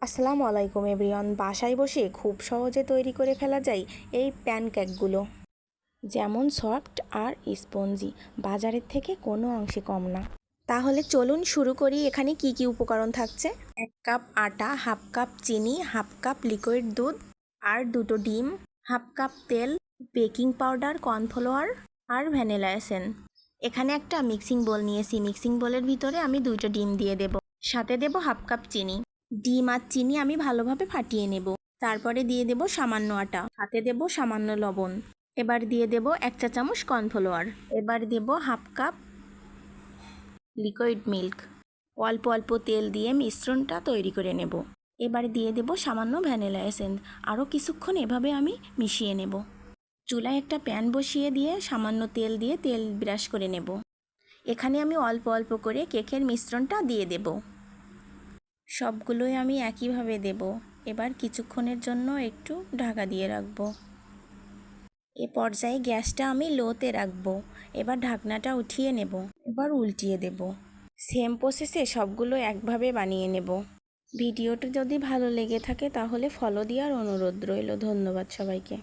আসসালামু আলাইকুম এভরিওয়ান। বাসায় বসে খুব সহজে তৈরি করে ফেলা যায় এই প্যানকেকগুলো, যেমন সফট আর স্পঞ্জি, বাজারের থেকে কোনো অংশে কম না। তাহলে চলুন শুরু করি। এখানে কি কি উপকরণ থাকছে: 1 কাপ আটা, হাফ কাপ চিনি, হাফ কাপ লিকুইড দুধ আর 2টো ডিম, হাফ কাপ তেল, বেকিং পাউডার, কর্নফ্লাওয়ার আর ভ্যানিলা এসেন্স। এখানে একটা মিক্সিং বোল নিয়েছি। মিক্সিং বোলের ভিতরে আমি 2টো ডিম দিয়ে দেব, সাথে দেব হাফ কাপ চিনি। ডিম আর চিনি আমি ভালোভাবে ফাটিয়ে নেব। তারপরে দিয়ে দেব সামান্য আটা, সাথে দেব সামান্য লবণ। এবার দিয়ে দেব 1 চা চামচ কর্নফ্লাওয়ার। এবার দেব হাফ কাপ লিকুইড মিল্ক। অল্প অল্প তেল দিয়ে মিশ্রণটা তৈরি করে নেব। এবার দিয়ে দেব সামান্য ভ্যানিলা এসেন্স। আরও কিছুক্ষণ এভাবে আমি মিশিয়ে নেব। চুলায় একটা প্যান বসিয়ে দিয়ে সামান্য তেল দিয়ে তেল ব্রাশ করে নেব। এখানে আমি অল্প অল্প করে কেকের মিশ্রণটা দিয়ে দেব। সবগুলোই আমি একইভাবে দেব। এবার কিছুক্ষণের জন্য একটু ঢাকা দিয়ে রাখব। এ পর্যায়ে গ্যাসটা আমি লোতে রাখব। এবার ঢাকনাটা উঠিয়ে নেব। এবার উল্টিয়ে দেব। সেম প্রসেসে সবগুলো একভাবে বানিয়ে নেব। ভিডিওটা যদি ভালো লেগে থাকে তাহলে ফলো দেওয়ার অনুরোধ রইল। ধন্যবাদ সবাইকে।